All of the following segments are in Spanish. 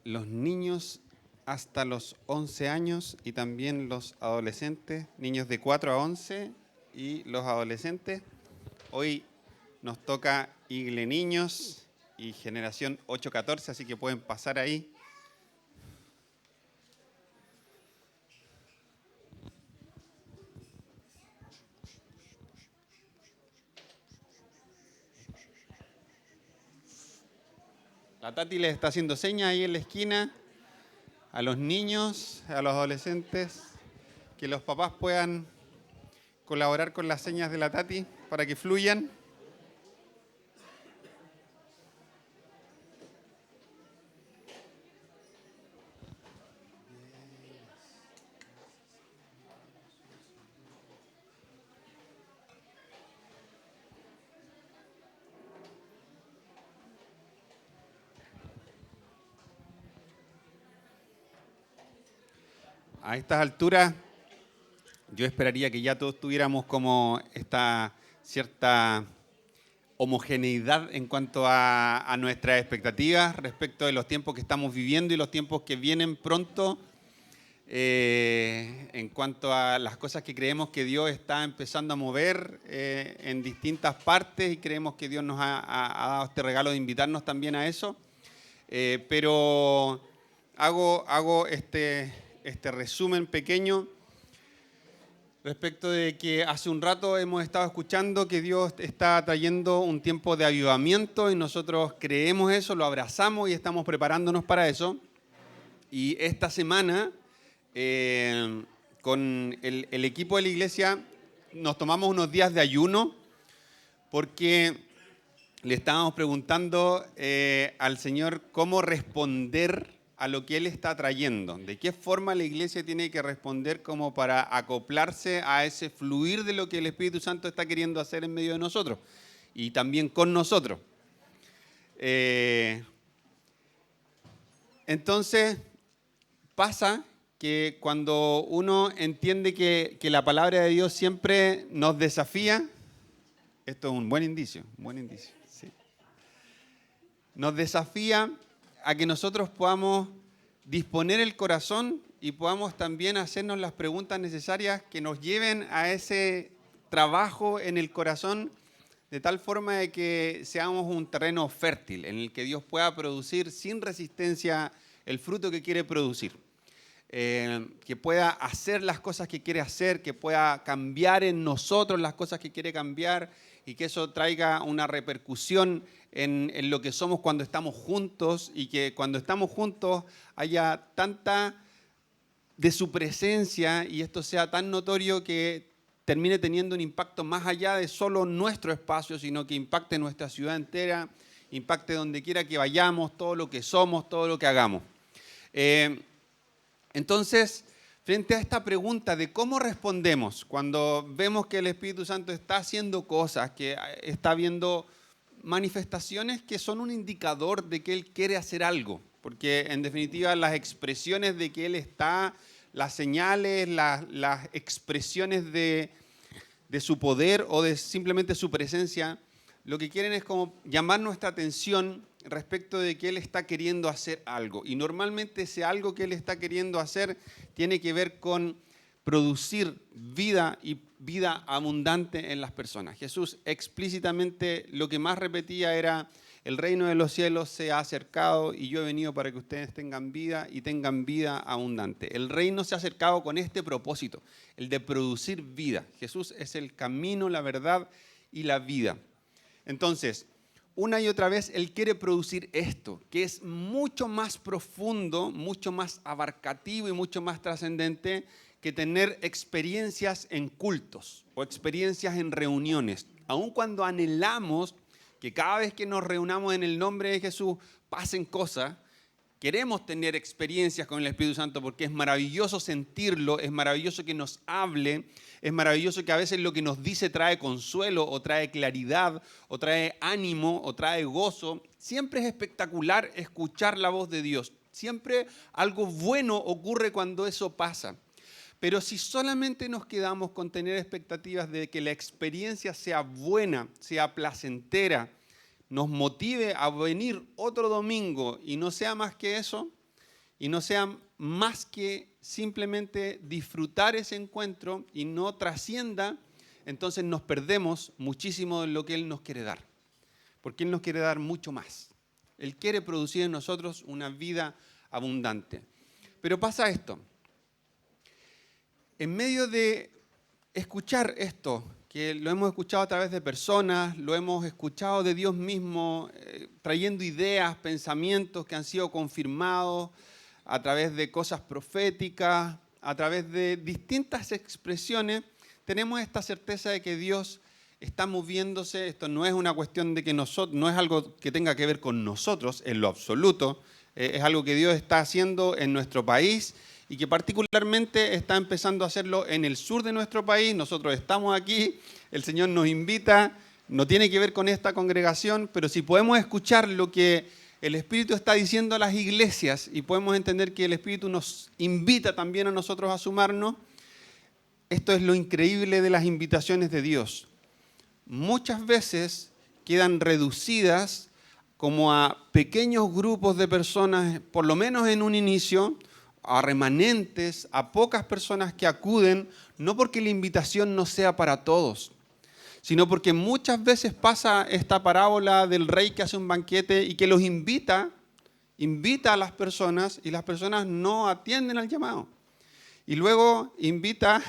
los niños hasta los 11 años y también los adolescentes, niños de 4 a 11 y los adolescentes. Hoy nos toca Igle Niños y Generación 8-14, así que pueden pasar ahí. La Tati les está haciendo señas ahí en la esquina a los niños, a los adolescentes, que los papás puedan colaborar con las señas de la Tati para que fluyan. A estas alturas, yo esperaría que ya todos tuviéramos como esta cierta homogeneidad en cuanto a nuestras expectativas respecto de los tiempos que estamos viviendo y los tiempos que vienen pronto, en cuanto a las cosas que creemos que Dios está empezando a mover en distintas partes, y creemos que Dios nos ha dado este regalo de invitarnos también a eso. Pero hago este resumen pequeño respecto de que hace un rato hemos estado escuchando que Dios está trayendo un tiempo de avivamiento, y nosotros creemos eso, lo abrazamos y estamos preparándonos para eso. Y esta semana, con el equipo de la iglesia, nos tomamos unos días de ayuno porque le estábamos preguntando al Señor cómo responder a lo que Él está trayendo. ¿De qué forma la iglesia tiene que responder como para acoplarse a ese fluir de lo que el Espíritu Santo está queriendo hacer en medio de nosotros y también con nosotros? Entonces, pasa que cuando uno entiende que la palabra de Dios siempre nos desafía, esto es un buen indicio, sí. Nos desafía a que nosotros podamos disponer el corazón y podamos también hacernos las preguntas necesarias que nos lleven a ese trabajo en el corazón, de tal forma de que seamos un terreno fértil en el que Dios pueda producir sin resistencia el fruto que quiere producir. Que pueda hacer las cosas que quiere hacer, que pueda cambiar en nosotros las cosas que quiere cambiar, y que eso traiga una repercusión en lo que somos cuando estamos juntos, y que cuando estamos juntos haya tanta de su presencia y esto sea tan notorio que termine teniendo un impacto más allá de solo nuestro espacio, sino que impacte nuestra ciudad entera, impacte donde quiera que vayamos, todo lo que somos, todo lo que hagamos. Entonces, frente a esta pregunta de cómo respondemos cuando vemos que el Espíritu Santo está haciendo cosas, que está viendo manifestaciones que son un indicador de que Él quiere hacer algo, porque en definitiva las expresiones de que Él está, las señales, las expresiones de su poder o de simplemente su presencia, lo que quieren es como llamar nuestra atención respecto de que Él está queriendo hacer algo. Y normalmente ese algo que Él está queriendo hacer tiene que ver con producir vida y vida abundante en las personas. Jesús explícitamente lo que más repetía era: el reino de los cielos se ha acercado y yo he venido para que ustedes tengan vida y tengan vida abundante. El reino se ha acercado con este propósito, el de producir vida. Jesús es el camino, la verdad y la vida. Entonces, una y otra vez Él quiere producir esto, que es mucho más profundo, mucho más abarcativo y mucho más trascendente que tener experiencias en cultos o experiencias en reuniones. Aun cuando anhelamos que cada vez que nos reunamos en el nombre de Jesús pasen cosas, queremos tener experiencias con el Espíritu Santo porque es maravilloso sentirlo, es maravilloso que nos hable, es maravilloso que a veces lo que nos dice trae consuelo o trae claridad o trae ánimo o trae gozo. Siempre es espectacular escuchar la voz de Dios. Siempre algo bueno ocurre cuando eso pasa. Pero si solamente nos quedamos con tener expectativas de que la experiencia sea buena, sea placentera, nos motive a venir otro domingo y no sea más que eso, y no sea más que simplemente disfrutar ese encuentro y no trascienda, entonces nos perdemos muchísimo de lo que Él nos quiere dar. Porque Él nos quiere dar mucho más. Él quiere producir en nosotros una vida abundante. Pero pasa esto. En medio de escuchar esto, que lo hemos escuchado a través de personas, lo hemos escuchado de Dios mismo, trayendo ideas, pensamientos que han sido confirmados a través de cosas proféticas, a través de distintas expresiones, tenemos esta certeza de que Dios está moviéndose. Esto no es una cuestión de que no es algo que tenga que ver con nosotros en lo absoluto, es algo que Dios está haciendo en nuestro país y que particularmente está empezando a hacerlo en el sur de nuestro país. Nosotros estamos aquí, el Señor nos invita, no tiene que ver con esta congregación, pero si podemos escuchar lo que el Espíritu está diciendo a las iglesias y podemos entender que el Espíritu nos invita también a nosotros a sumarnos, esto es lo increíble de las invitaciones de Dios. Muchas veces quedan reducidas como a pequeños grupos de personas, por lo menos en un inicio, a remanentes, a pocas personas que acuden, no porque la invitación no sea para todos, sino porque muchas veces pasa esta parábola del rey que hace un banquete y que los invita a las personas y las personas no atienden al llamado. Y luego invita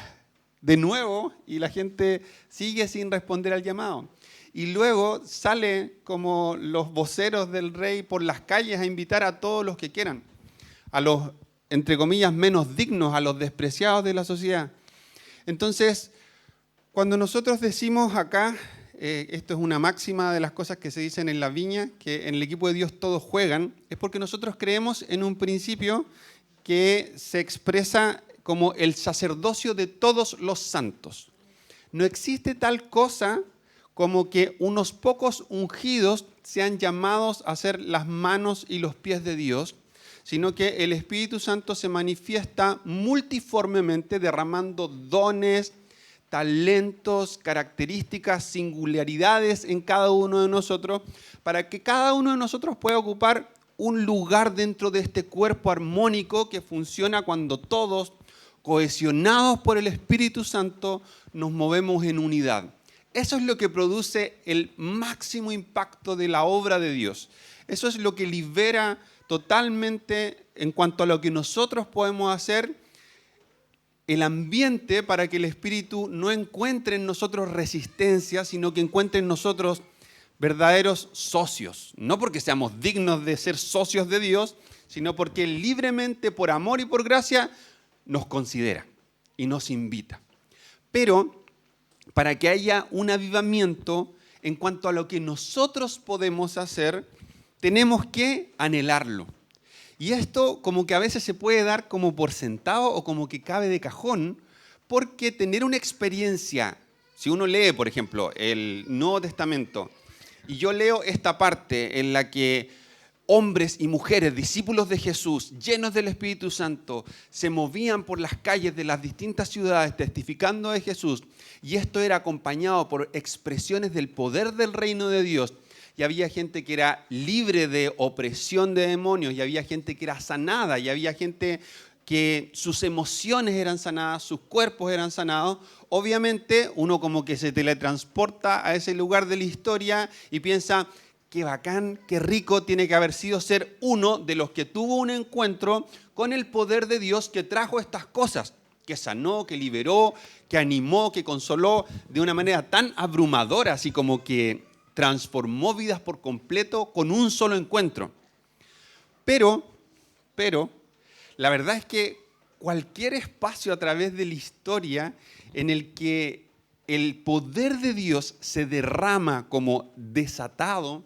de nuevo y la gente sigue sin responder al llamado. Y luego sale como los voceros del rey por las calles a invitar a todos los que quieran, a los, entre comillas, menos dignos, a los despreciados de la sociedad. Entonces, cuando nosotros decimos acá, esto es una máxima de las cosas que se dicen en la viña, que en el equipo de Dios todos juegan, es porque nosotros creemos en un principio que se expresa como el sacerdocio de todos los santos. No existe tal cosa como que unos pocos ungidos sean llamados a ser las manos y los pies de Dios, sino que el Espíritu Santo se manifiesta multiformemente, derramando dones, talentos, características, singularidades en cada uno de nosotros, para que cada uno de nosotros pueda ocupar un lugar dentro de este cuerpo armónico que funciona cuando todos, cohesionados por el Espíritu Santo, nos movemos en unidad. Eso es lo que produce el máximo impacto de la obra de Dios. Eso es lo que libera totalmente en cuanto a lo que nosotros podemos hacer, el ambiente para que el Espíritu no encuentre en nosotros resistencia, sino que encuentre en nosotros verdaderos socios. No porque seamos dignos de ser socios de Dios, sino porque Él libremente, por amor y por gracia, nos considera y nos invita. Pero para que haya un avivamiento en cuanto a lo que nosotros podemos hacer, tenemos que anhelarlo. Y esto como que a veces se puede dar como por sentado o como que cabe de cajón, porque tener una experiencia, si uno lee, por ejemplo, el Nuevo Testamento, y yo leo esta parte en la que hombres y mujeres, discípulos de Jesús, llenos del Espíritu Santo, se movían por las calles de las distintas ciudades testificando de Jesús, y esto era acompañado por expresiones del poder del reino de Dios. Y había gente que era libre de opresión de demonios, y había gente que era sanada, y había gente que sus emociones eran sanadas, sus cuerpos eran sanados. Obviamente uno como que se teletransporta a ese lugar de la historia y piensa, qué bacán, qué rico tiene que haber sido ser uno de los que tuvo un encuentro con el poder de Dios que trajo estas cosas, que sanó, que liberó, que animó, que consoló de una manera tan abrumadora, así como que transformó vidas por completo con un solo encuentro. Pero, la verdad es que cualquier espacio a través de la historia en el que el poder de Dios se derrama como desatado,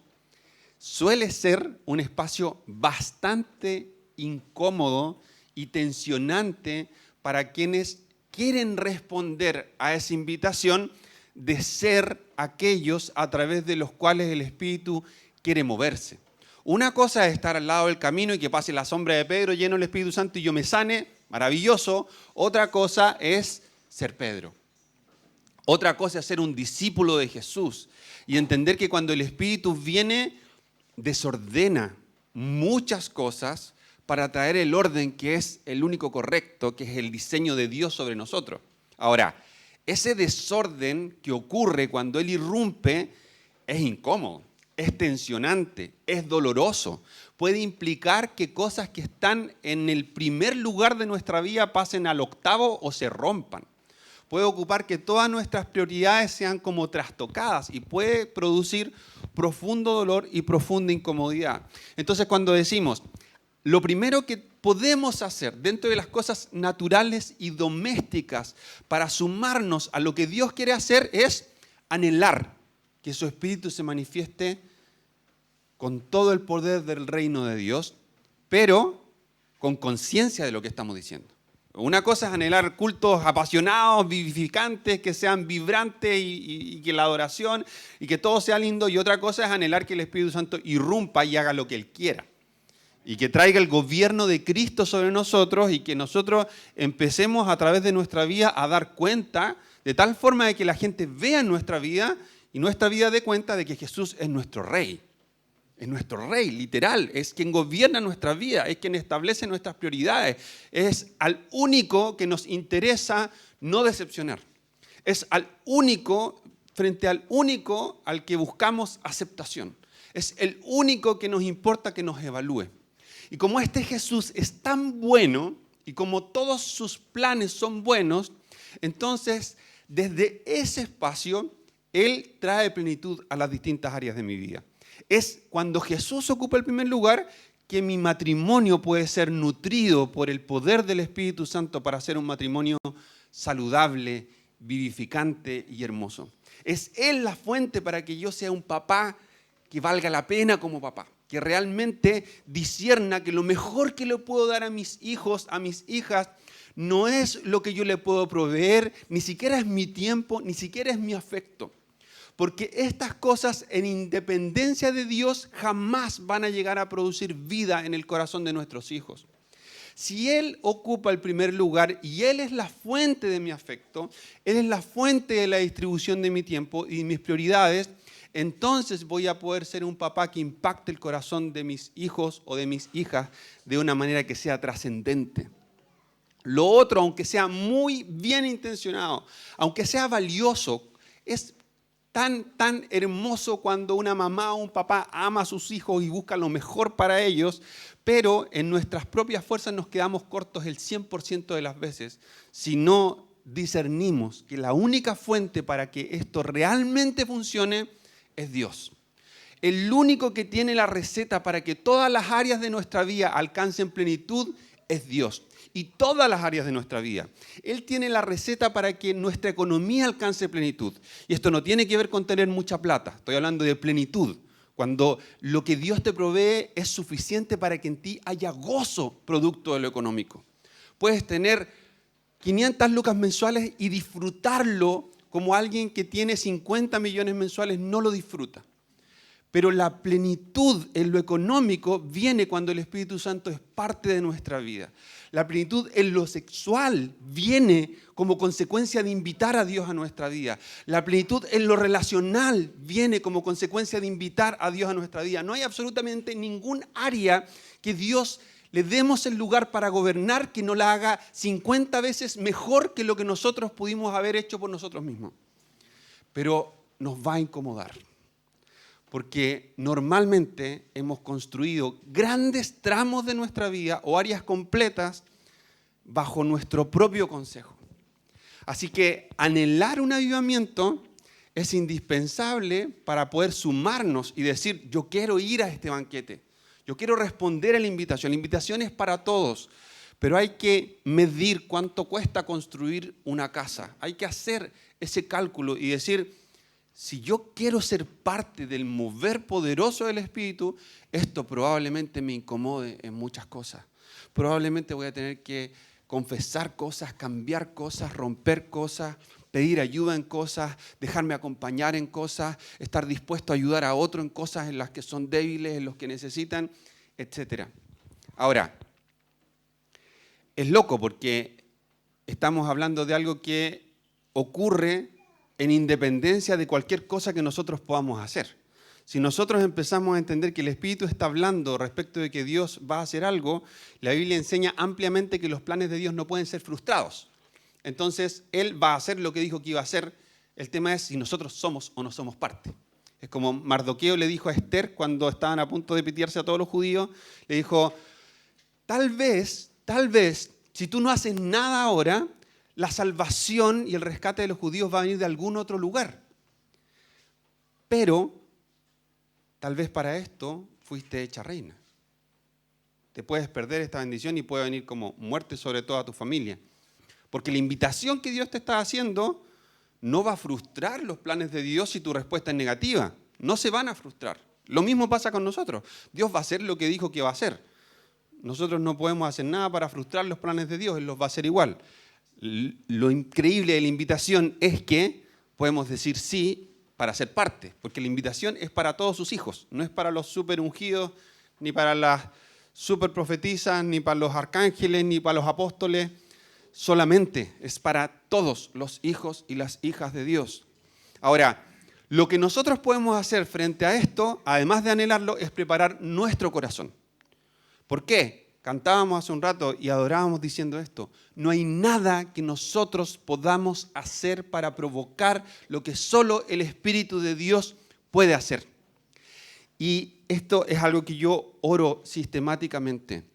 suele ser un espacio bastante incómodo y tensionante para quienes quieren responder a esa invitación de ser aquellos a través de los cuales el Espíritu quiere moverse. Una cosa es estar al lado del camino y que pase la sombra de Pedro lleno del Espíritu Santo y yo me sane, maravilloso. Otra cosa es ser Pedro. Otra cosa es ser un discípulo de Jesús y entender que cuando el Espíritu viene, desordena muchas cosas para traer el orden que es el único correcto, que es el diseño de Dios sobre nosotros. Ahora, ese desorden que ocurre cuando Él irrumpe es incómodo, es tensionante, es doloroso. Puede implicar que cosas que están en el primer lugar de nuestra vida pasen al octavo o se rompan. Puede ocupar que todas nuestras prioridades sean como trastocadas y puede producir profundo dolor y profunda incomodidad. Entonces, cuando decimos, lo primero que podemos hacer dentro de las cosas naturales y domésticas para sumarnos a lo que Dios quiere hacer es anhelar que su Espíritu se manifieste con todo el poder del reino de Dios, pero con conciencia de lo que estamos diciendo. Una cosa es anhelar cultos apasionados, vivificantes, que sean vibrantes y que la adoración y que todo sea lindo, y otra cosa es anhelar que el Espíritu Santo irrumpa y haga lo que Él quiera. Y que traiga el gobierno de Cristo sobre nosotros y que nosotros empecemos a través de nuestra vida a dar cuenta de tal forma de que la gente vea en nuestra vida y nuestra vida dé cuenta de que Jesús es nuestro Rey. Es nuestro Rey, literal. Es quien gobierna nuestra vida, es quien establece nuestras prioridades. Es al único que nos interesa no decepcionar. Es al único, frente al único al que buscamos aceptación. Es el único que nos importa que nos evalúe. Y como este Jesús es tan bueno y como todos sus planes son buenos, entonces desde ese espacio Él trae plenitud a las distintas áreas de mi vida. Es cuando Jesús ocupa el primer lugar que mi matrimonio puede ser nutrido por el poder del Espíritu Santo para ser un matrimonio saludable, vivificante y hermoso. Es Él la fuente para que yo sea un papá que valga la pena como papá, que realmente discierna que lo mejor que le puedo dar a mis hijos, a mis hijas, no es lo que yo le puedo proveer, ni siquiera es mi tiempo, ni siquiera es mi afecto. Porque estas cosas en independencia de Dios jamás van a llegar a producir vida en el corazón de nuestros hijos. Si Él ocupa el primer lugar y Él es la fuente de mi afecto, Él es la fuente de la distribución de mi tiempo y mis prioridades, entonces voy a poder ser un papá que impacte el corazón de mis hijos o de mis hijas de una manera que sea trascendente. Lo otro, aunque sea muy bien intencionado, aunque sea valioso, es tan hermoso cuando una mamá o un papá ama a sus hijos y busca lo mejor para ellos, pero en nuestras propias fuerzas nos quedamos cortos el 100% de las veces si no discernimos que la única fuente para que esto realmente funcione es Dios. El único que tiene la receta para que todas las áreas de nuestra vida alcancen plenitud es Dios. Y todas las áreas de nuestra vida. Él tiene la receta para que nuestra economía alcance plenitud. Y esto no tiene que ver con tener mucha plata. Estoy hablando de plenitud. Cuando lo que Dios te provee es suficiente para que en ti haya gozo producto de lo económico. Puedes tener 500 lucas mensuales y disfrutarlo como alguien que tiene 50 millones mensuales no lo disfruta. Pero la plenitud en lo económico viene cuando el Espíritu Santo es parte de nuestra vida. La plenitud en lo sexual viene como consecuencia de invitar a Dios a nuestra vida. La plenitud en lo relacional viene como consecuencia de invitar a Dios a nuestra vida. No hay absolutamente ningún área que Dios le demos el lugar para gobernar que no la haga 50 veces mejor que lo que nosotros pudimos haber hecho por nosotros mismos. Pero nos va a incomodar. Porque normalmente hemos construido grandes tramos de nuestra vida o áreas completas bajo nuestro propio consejo. Así que anhelar un avivamiento es indispensable para poder sumarnos y decir, yo quiero ir a este banquete, yo quiero responder a la invitación. La invitación es para todos, pero hay que medir cuánto cuesta construir una casa. Hay que hacer ese cálculo y decir, si yo quiero ser parte del mover poderoso del Espíritu, esto probablemente me incomode en muchas cosas. Probablemente voy a tener que confesar cosas, cambiar cosas, romper cosas, pedir ayuda en cosas, dejarme acompañar en cosas, estar dispuesto a ayudar a otro en cosas en las que son débiles, en los que necesitan, etc. Ahora, es loco porque estamos hablando de algo que ocurre en independencia de cualquier cosa que nosotros podamos hacer. Si nosotros empezamos a entender que el Espíritu está hablando respecto de que Dios va a hacer algo, la Biblia enseña ampliamente que los planes de Dios no pueden ser frustrados. Entonces, Él va a hacer lo que dijo que iba a hacer. El tema es si nosotros somos o no somos parte. Es como Mardoqueo le dijo a Esther cuando estaban a punto de pitearse a todos los judíos, le dijo, tal vez, si tú no haces nada ahora, la salvación y el rescate de los judíos va a venir de algún otro lugar. Pero, tal vez para esto fuiste hecha reina. Te puedes perder esta bendición y puede venir como muerte sobre toda tu familia. Porque la invitación que Dios te está haciendo no va a frustrar los planes de Dios si tu respuesta es negativa. No se van a frustrar. Lo mismo pasa con nosotros. Dios va a hacer lo que dijo que va a hacer. Nosotros no podemos hacer nada para frustrar los planes de Dios. Él los va a hacer igual. Lo increíble de la invitación es que podemos decir sí para ser parte. Porque la invitación es para todos sus hijos. No es para los super ungidos, ni para las super profetizas, ni para los arcángeles, ni para los apóstoles. Solamente es para todos los hijos y las hijas de Dios. Ahora, lo que nosotros podemos hacer frente a esto, además de anhelarlo, es preparar nuestro corazón. ¿Por qué? Cantábamos hace un rato y adorábamos diciendo esto. No hay nada que nosotros podamos hacer para provocar lo que solo el Espíritu de Dios puede hacer. Y esto es algo que yo oro sistemáticamente.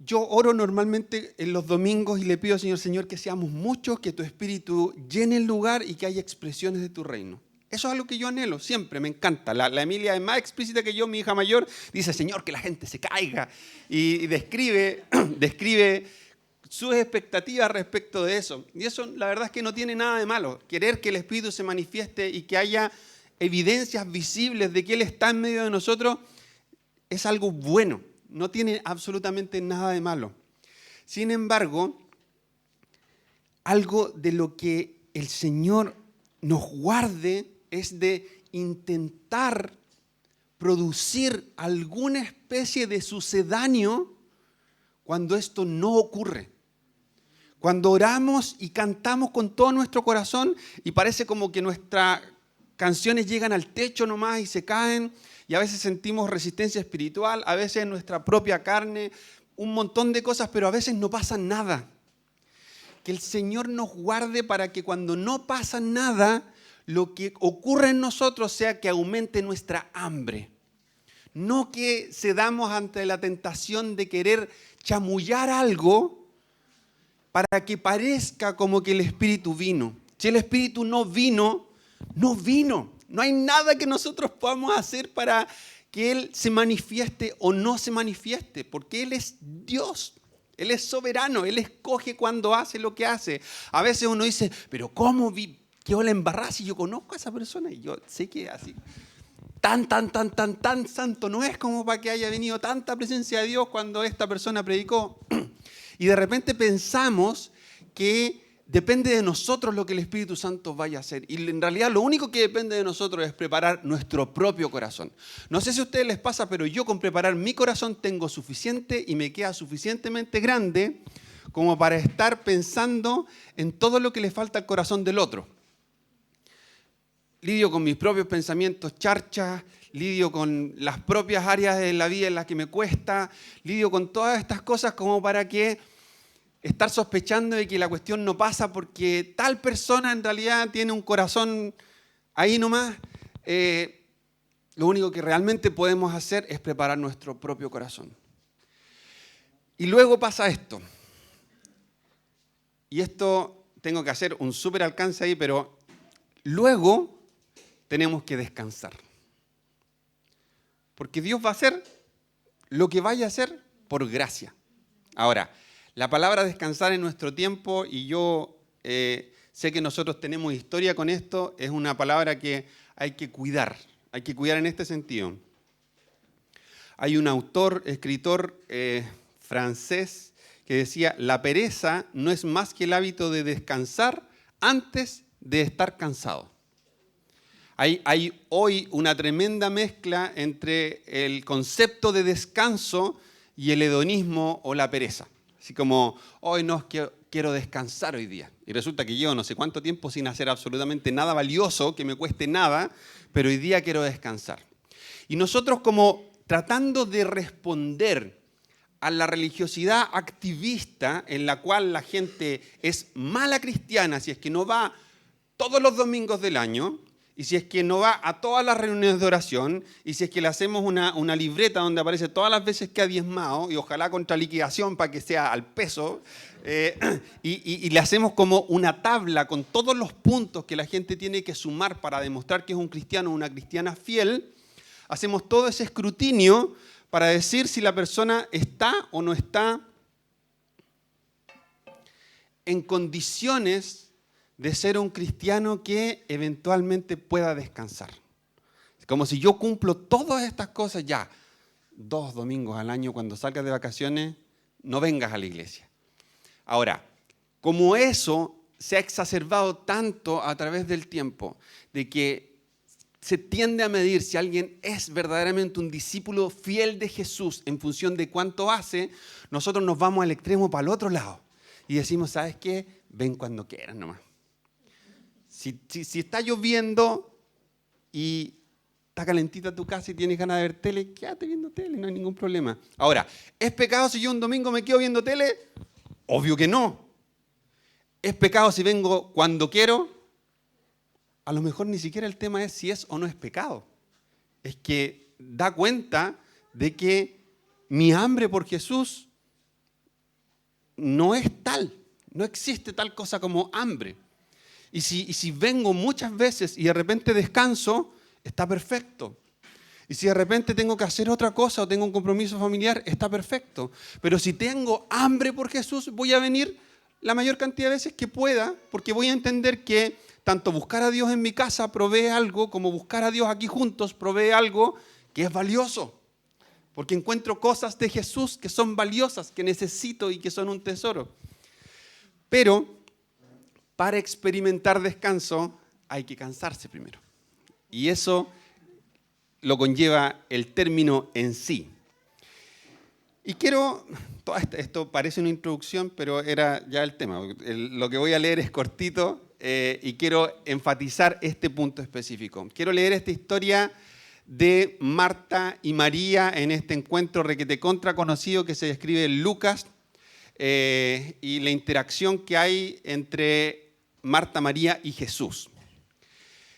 Yo oro normalmente en los domingos y le pido al Señor, que seamos muchos, que tu Espíritu llene el lugar y que haya expresiones de tu reino. Eso es algo que yo anhelo, siempre, me encanta. La Emilia es más explícita que yo, mi hija mayor, dice, Señor, que la gente se caiga. Y describe sus expectativas respecto de eso. Y eso, la verdad es que no tiene nada de malo. Querer que el Espíritu se manifieste y que haya evidencias visibles de que Él está en medio de nosotros es algo bueno. No tiene absolutamente nada de malo. Sin embargo, algo de lo que el Señor nos guarde es de intentar producir alguna especie de sucedáneo cuando esto no ocurre. Cuando oramos y cantamos con todo nuestro corazón y parece como que nuestras canciones llegan al techo nomás y se caen, y a veces sentimos resistencia espiritual, a veces en nuestra propia carne, un montón de cosas, pero a veces no pasa nada. Que el Señor nos guarde para que cuando no pasa nada, lo que ocurre en nosotros sea que aumente nuestra hambre. No que cedamos ante la tentación de querer chamullar algo para que parezca como que el Espíritu vino. Si el Espíritu no vino, no vino. No hay nada que nosotros podamos hacer para que Él se manifieste o no se manifieste, porque Él es Dios. Él es soberano, Él escoge cuando hace lo que hace. A veces uno dice, pero ¿cómo quedó la embarrada si yo conozco a esa persona? Y yo sé que así, tan santo no es como para que haya venido tanta presencia de Dios cuando esta persona predicó. Y de repente pensamos que depende de nosotros lo que el Espíritu Santo vaya a hacer. Y en realidad lo único que depende de nosotros es preparar nuestro propio corazón. No sé si a ustedes les pasa, pero yo con preparar mi corazón tengo suficiente y me queda suficientemente grande como para estar pensando en todo lo que le falta al corazón del otro. Lidio con mis propios pensamientos charchas, lidio con las propias áreas de la vida en las que me cuesta, lidio con todas estas cosas como para que estar sospechando de que la cuestión no pasa porque tal persona en realidad tiene un corazón ahí nomás. Lo único que realmente podemos hacer es preparar nuestro propio corazón. Y luego pasa esto. Y esto tengo que hacer un súper alcance ahí, pero luego tenemos que descansar. Porque Dios va a hacer lo que vaya a hacer por gracia. Ahora, la palabra descansar en nuestro tiempo, y yo sé que nosotros tenemos historia con esto, es una palabra que hay que cuidar en este sentido. Hay un autor, escritor francés que decía, la pereza no es más que el hábito de descansar antes de estar cansado. Hay hoy una tremenda mezcla entre el concepto de descanso y el hedonismo o la pereza. Así como, hoy no, quiero descansar hoy día. Y resulta que llevo no sé cuánto tiempo sin hacer absolutamente nada valioso, que me cueste nada, pero hoy día quiero descansar. Y nosotros como tratando de responder a la religiosidad activista en la cual la gente es mala cristiana si es que no va todos los domingos del año, y si es que no va a todas las reuniones de oración, y si es que le hacemos una libreta donde aparece todas las veces que ha diezmado, y ojalá contra liquidación para que sea al peso, y le hacemos como una tabla con todos los puntos que la gente tiene que sumar para demostrar que es un cristiano o una cristiana fiel, hacemos todo ese escrutinio para decir si la persona está o no está en condiciones de ser un cristiano que eventualmente pueda descansar. Como si yo cumplo todas estas cosas ya, 2 domingos al año cuando salgas de vacaciones, no vengas a la iglesia. Ahora, como eso se ha exacerbado tanto a través del tiempo, de que se tiende a medir si alguien es verdaderamente un discípulo fiel de Jesús en función de cuánto hace, nosotros nos vamos al extremo para el otro lado y decimos, ¿sabes qué? Ven cuando quieras nomás. Si está lloviendo y está calentita tu casa y tienes ganas de ver tele, quédate viendo tele, no hay ningún problema. Ahora, ¿es pecado si yo un domingo me quedo viendo tele? Obvio que no. ¿Es pecado si vengo cuando quiero? A lo mejor ni siquiera el tema es si es o no es pecado. Es que da cuenta de que mi hambre por Jesús no es tal. No existe tal cosa como hambre. Y si vengo muchas veces y de repente descanso, está perfecto. Y si de repente tengo que hacer otra cosa o tengo un compromiso familiar, está perfecto. Pero si tengo hambre por Jesús, voy a venir la mayor cantidad de veces que pueda, porque voy a entender que tanto buscar a Dios en mi casa provee algo, como buscar a Dios aquí juntos provee algo que es valioso. Porque encuentro cosas de Jesús que son valiosas, que necesito y que son un tesoro. Pero para experimentar descanso hay que cansarse primero. Y eso lo conlleva el término en sí. Y quiero, esto parece una introducción, pero era ya el tema. Lo que voy a leer es cortito y quiero enfatizar este punto específico. Quiero leer esta historia de Marta y María en este encuentro requete contra conocido que se describe en Lucas y la interacción que hay entre Marta, María y Jesús.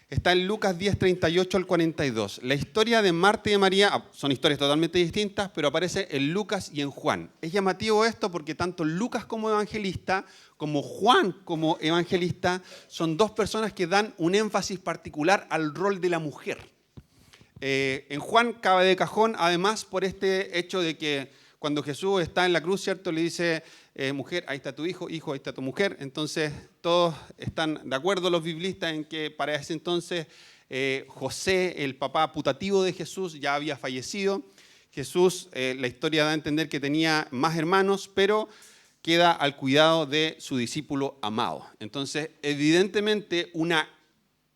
Está en Lucas 10, 38 al 42. La historia de Marta y de María son historias totalmente distintas, pero aparece en Lucas y en Juan. Es llamativo esto porque tanto Lucas como evangelista, como Juan como evangelista, son dos personas que dan un énfasis particular al rol de la mujer. En Juan cabe de cajón, además, por este hecho de que cuando Jesús está en la cruz, ¿cierto? Le dice, mujer, ahí está tu hijo, hijo, ahí está tu mujer. Entonces, todos están de acuerdo los biblistas en que para ese entonces José, el papá putativo de Jesús, ya había fallecido. Jesús, la historia da a entender que tenía más hermanos, pero queda al cuidado de su discípulo amado. Entonces, evidentemente, una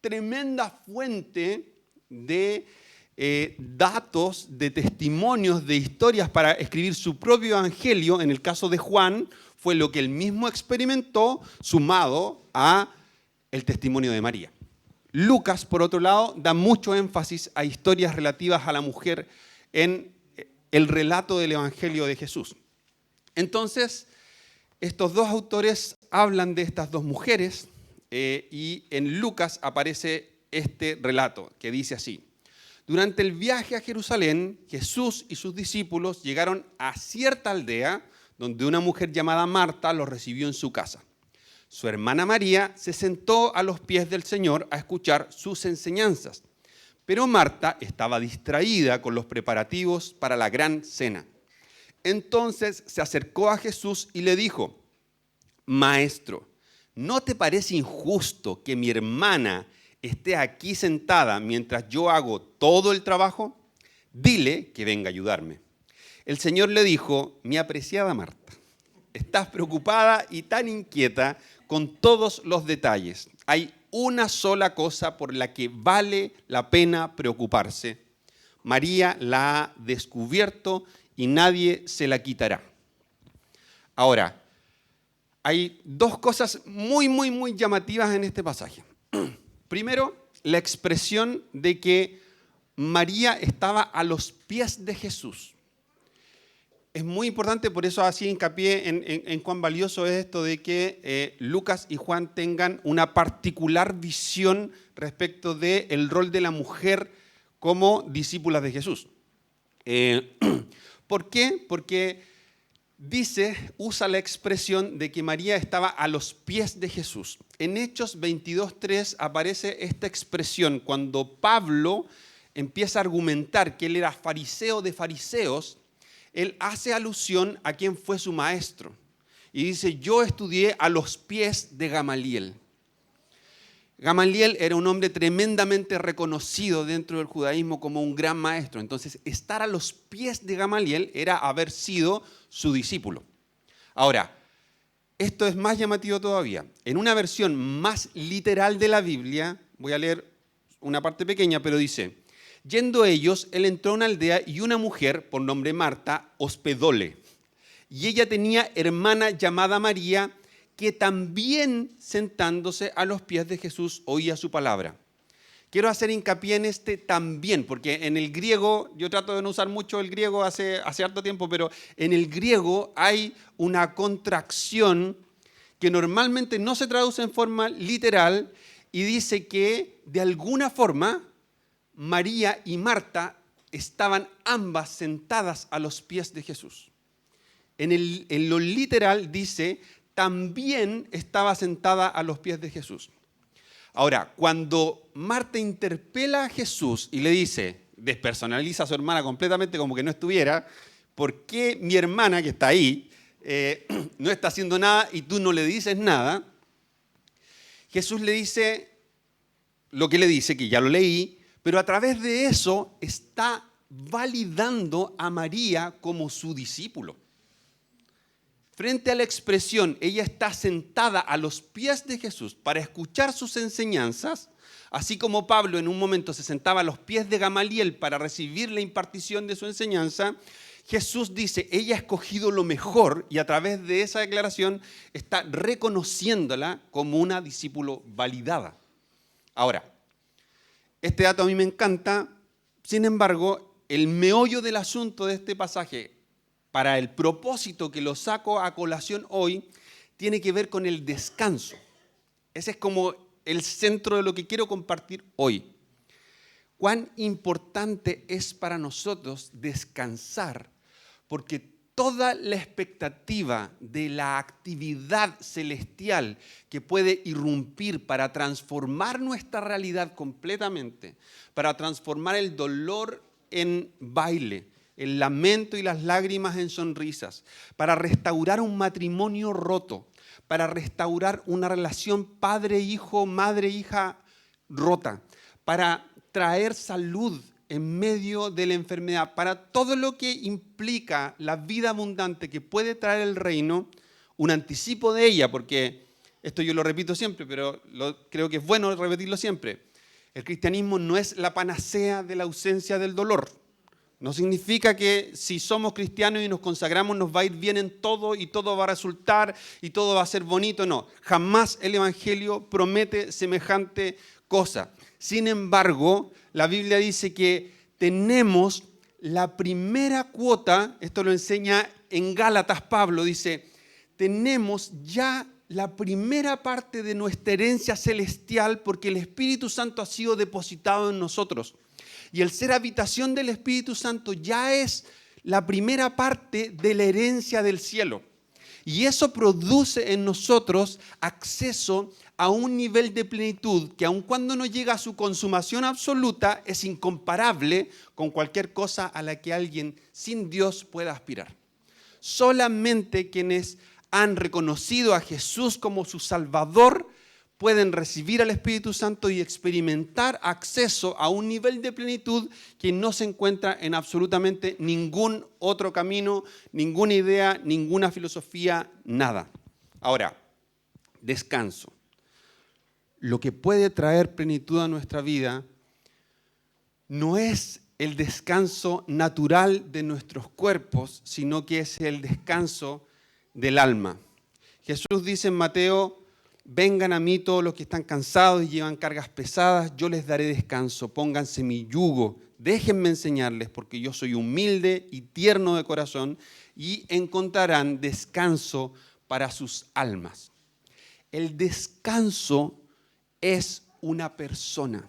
tremenda fuente de datos, de testimonios, de historias para escribir su propio evangelio, en el caso de Juan, fue lo que él mismo experimentó, sumado a el testimonio de María. Lucas, por otro lado, da mucho énfasis a historias relativas a la mujer en el relato del evangelio de Jesús. Entonces, estos dos autores hablan de estas dos mujeres y en Lucas aparece este relato que dice así. Durante el viaje a Jerusalén, Jesús y sus discípulos llegaron a cierta aldea donde una mujer llamada Marta los recibió en su casa. Su hermana María se sentó a los pies del Señor a escuchar sus enseñanzas, pero Marta estaba distraída con los preparativos para la gran cena. Entonces se acercó a Jesús y le dijo, Maestro, ¿no te parece injusto que mi hermana esté aquí sentada mientras yo hago todo el trabajo? Dile que venga a ayudarme. El Señor le dijo, mi apreciada Marta, estás preocupada y tan inquieta con todos los detalles. Hay una sola cosa por la que vale la pena preocuparse. María la ha descubierto y nadie se la quitará. Ahora, hay dos cosas muy llamativas en este pasaje. Primero, la expresión de que María estaba a los pies de Jesús. Es muy importante, por eso así hincapié en cuán valioso es esto de que Lucas y Juan tengan una particular visión respecto del rol de la mujer como discípulas de Jesús. ¿Por qué? Porque usa la expresión de que María estaba a los pies de Jesús. En Hechos 22:3 aparece esta expresión cuando Pablo empieza a argumentar que él era fariseo de fariseos. Él hace alusión a quien fue su maestro y dice: yo estudié a los pies de Gamaliel. Gamaliel era un hombre tremendamente reconocido dentro del judaísmo como un gran maestro. Entonces, estar a los pies de Gamaliel era haber sido su discípulo. Ahora, esto es más llamativo todavía. En una versión más literal de la Biblia, voy a leer una parte pequeña, pero dice: yendo ellos, él entró a una aldea y una mujer, por nombre Marta, hospedóle. Y ella tenía hermana llamada María, que también sentándose a los pies de Jesús oía su palabra. Quiero hacer hincapié en este también, porque en el griego, yo trato de no usar mucho el griego hace harto tiempo, pero en el griego hay una contracción que normalmente no se traduce en forma literal y dice que de alguna forma María y Marta estaban ambas sentadas a los pies de Jesús. En lo literal dice: también estaba sentada a los pies de Jesús. Ahora, cuando Marta interpela a Jesús y le dice, despersonaliza a su hermana completamente como que no estuviera, ¿por qué mi hermana que está ahí no está haciendo nada y tú no le dices nada? Jesús le dice lo que le dice, que ya lo leí, pero a través de eso está validando a María como su discípulo. Frente a la expresión, ella está sentada a los pies de Jesús para escuchar sus enseñanzas, así como Pablo en un momento se sentaba a los pies de Gamaliel para recibir la impartición de su enseñanza. Jesús dice: ella ha escogido lo mejor, y a través de esa declaración está reconociéndola como una discípulo validada. Ahora, este dato a mí me encanta. Sin embargo, el meollo del asunto de este pasaje, para el propósito que lo saco a colación hoy, tiene que ver con el descanso. Ese es como el centro de lo que quiero compartir hoy. Cuán importante es para nosotros descansar, porque toda la expectativa de la actividad celestial que puede irrumpir para transformar nuestra realidad completamente, para transformar el dolor en baile, el lamento y las lágrimas en sonrisas, para restaurar un matrimonio roto, para restaurar una relación padre-hijo, madre-hija rota, para traer salud en medio de la enfermedad, para todo lo que implica la vida abundante que puede traer el reino, un anticipo de ella, porque esto yo lo repito siempre, pero creo que es bueno repetirlo siempre. El cristianismo no es la panacea de la ausencia del dolor. No significa que si somos cristianos y nos consagramos nos va a ir bien en todo y todo va a resultar y todo va a ser bonito. No, jamás el Evangelio promete semejante cosa. Sin embargo, la Biblia dice que tenemos la primera cuota, esto lo enseña en Gálatas Pablo, dice: tenemos ya la primera parte de nuestra herencia celestial porque el Espíritu Santo ha sido depositado en nosotros. Y el ser habitación del Espíritu Santo ya es la primera parte de la herencia del cielo. Y eso produce en nosotros acceso a un nivel de plenitud que, aun cuando no llega a su consumación absoluta, es incomparable con cualquier cosa a la que alguien sin Dios pueda aspirar. Solamente quienes han reconocido a Jesús como su Salvador pueden recibir al Espíritu Santo y experimentar acceso a un nivel de plenitud que no se encuentra en absolutamente ningún otro camino, ninguna idea, ninguna filosofía, nada. Ahora, descanso. Lo que puede traer plenitud a nuestra vida no es el descanso natural de nuestros cuerpos, sino que es el descanso del alma. Jesús dice en Mateo: vengan a mí todos los que están cansados y llevan cargas pesadas, yo les daré descanso. Pónganse mi yugo, déjenme enseñarles, porque yo soy humilde y tierno de corazón, y encontrarán descanso para sus almas. El descanso es una persona.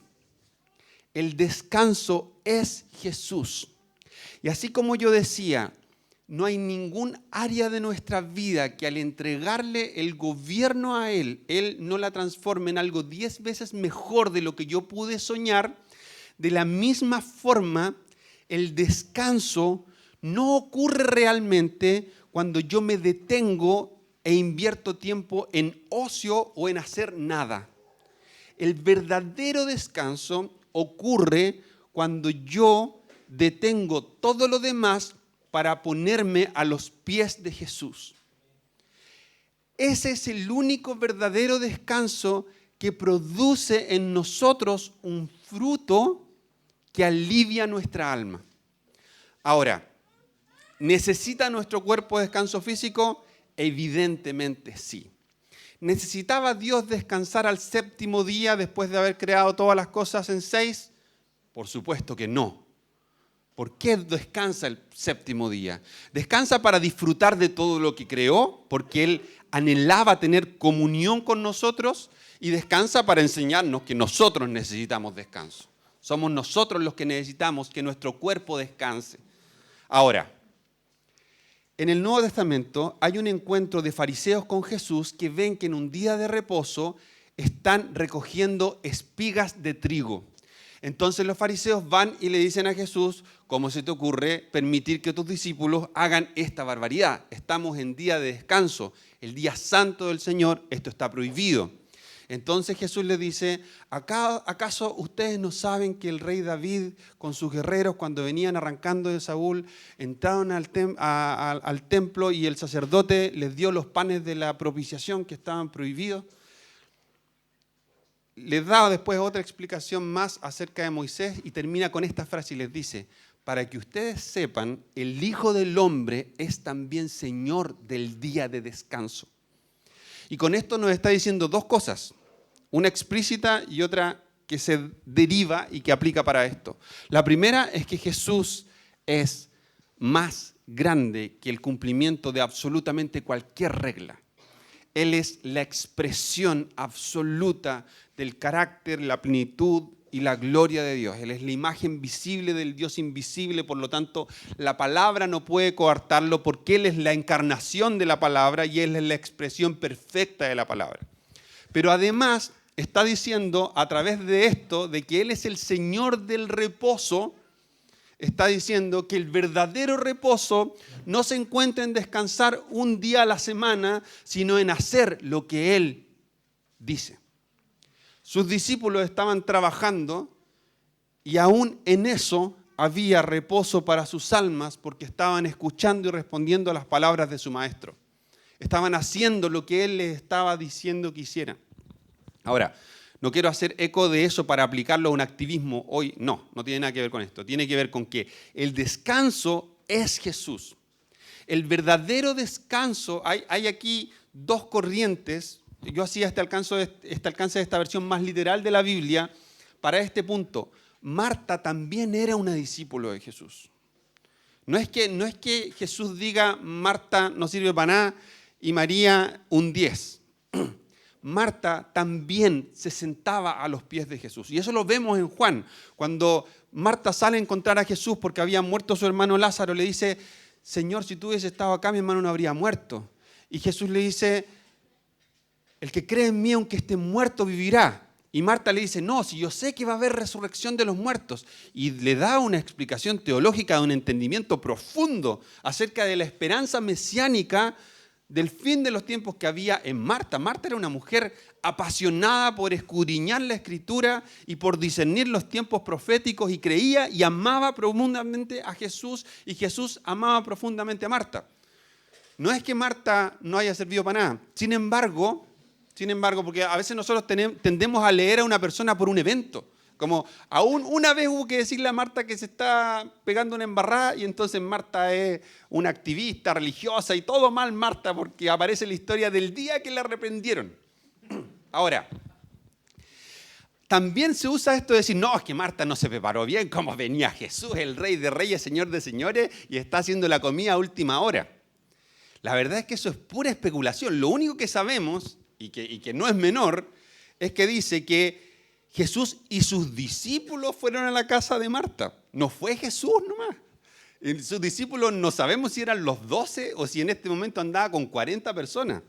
El descanso es Jesús. Y así como yo decía, no hay ningún área de nuestra vida que al entregarle el gobierno a Él no la transforme en algo 10 veces mejor de lo que yo pude soñar. De la misma forma, el descanso no ocurre realmente cuando yo me detengo e invierto tiempo en ocio o en hacer nada. El verdadero descanso ocurre cuando yo detengo todo lo demás para ponerme a los pies de Jesús. Ese es el único verdadero descanso que produce en nosotros un fruto que alivia nuestra alma. Ahora, ¿necesita nuestro cuerpo descanso físico? Evidentemente sí. ¿Necesitaba Dios descansar al séptimo día después de haber creado todas las cosas en 6? Por supuesto que no. ¿Por qué descansa el séptimo día? Descansa para disfrutar de todo lo que creó, porque Él anhelaba tener comunión con nosotros, y descansa para enseñarnos que nosotros necesitamos descanso. Somos nosotros los que necesitamos que nuestro cuerpo descanse. Ahora, en el Nuevo Testamento hay un encuentro de fariseos con Jesús que ven que en un día de reposo están recogiendo espigas de trigo. Entonces los fariseos van y le dicen a Jesús: ¿cómo se te ocurre permitir que tus discípulos hagan esta barbaridad? Estamos en día de descanso, el día santo del Señor, esto está prohibido. Entonces Jesús les dice: ¿acaso ustedes no saben que el rey David con sus guerreros, cuando venían arrancando de Saúl, entraron al templo y el sacerdote les dio los panes de la propiciación que estaban prohibidos? Les da después otra explicación más acerca de Moisés y termina con esta frase y les dice: para que ustedes sepan, el Hijo del Hombre es también Señor del día de descanso. Y con esto nos está diciendo dos cosas, una explícita y otra que se deriva y que aplica para esto. La primera es que Jesús es más grande que el cumplimiento de absolutamente cualquier regla. Él es la expresión absoluta del carácter, la plenitud y la gloria de Dios. Él es la imagen visible del Dios invisible, por lo tanto, la palabra no puede coartarlo porque Él es la encarnación de la palabra y Él es la expresión perfecta de la palabra. Pero además está diciendo a través de esto, de que Él es el Señor del reposo, está diciendo que el verdadero reposo no se encuentra en descansar un día a la semana, sino en hacer lo que Él dice. Sus discípulos estaban trabajando y aún en eso había reposo para sus almas porque estaban escuchando y respondiendo a las palabras de su maestro. Estaban haciendo lo que Él les estaba diciendo que hicieran. Ahora, no quiero hacer eco de eso para aplicarlo a un activismo hoy. No tiene nada que ver con esto. Tiene que ver con que el descanso es Jesús. El verdadero descanso, hay aquí dos corrientes. Yo hacía este alcance de esta versión más literal de la Biblia para este punto. Marta también era una discípulo de Jesús. No es que Jesús diga: Marta no sirve para nada y María un 10. Marta también se sentaba a los pies de Jesús. Y eso lo vemos en Juan. Cuando Marta sale a encontrar a Jesús porque había muerto su hermano Lázaro, le dice: Señor, si tú hubieses estado acá, mi hermano no habría muerto. Y Jesús le dice: el que cree en mí, aunque esté muerto, vivirá. Y Marta le dice: no, si yo sé que va a haber resurrección de los muertos. Y le da una explicación teológica de un entendimiento profundo acerca de la esperanza mesiánica del fin de los tiempos que había en Marta. Marta era una mujer apasionada por escudriñar la Escritura y por discernir los tiempos proféticos, y creía y amaba profundamente a Jesús, y Jesús amaba profundamente a Marta. No es que Marta no haya servido para nada. Sin embargo, porque a veces nosotros tendemos a leer a una persona por un evento. Como aún una vez hubo que decirle a Marta que se está pegando una embarrada y entonces Marta es una activista religiosa y todo mal Marta porque aparece la historia del día que la reprendieron. Ahora, también se usa esto de decir, no, es que Marta no se preparó bien, como venía Jesús, el Rey de Reyes, Señor de Señores, y está haciendo la comida a última hora. La verdad es que eso es pura especulación. Lo único que sabemos, y que no es menor, es que dice que Jesús y sus discípulos fueron a la casa de Marta. No fue Jesús nomás. Sus discípulos no sabemos si eran los 12 o si en este momento andaba con 40 personas.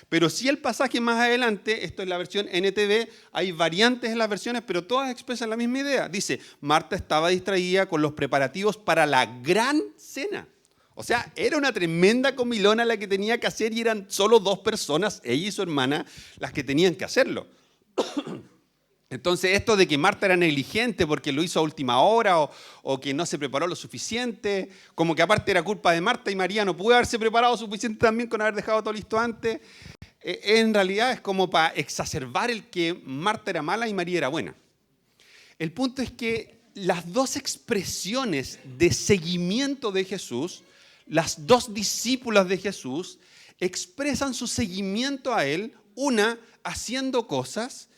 Pero sí el pasaje más adelante, esto es la versión NTV, hay variantes en las versiones, pero todas expresan la misma idea. Dice, Marta estaba distraída con los preparativos para la gran cena. O sea, era una tremenda comilona la que tenía que hacer y eran solo 2 personas, ella y su hermana, las que tenían que hacerlo. Entonces, esto de que Marta era negligente porque lo hizo a última hora o que no se preparó lo suficiente, como que aparte era culpa de Marta y María no pudo haberse preparado suficiente también con haber dejado todo listo antes, en realidad es como para exacerbar el que Marta era mala y María era buena. El punto es que las 2 expresiones de seguimiento de Jesús, las 2 discípulas de Jesús, expresan su seguimiento a Él, una haciendo cosas,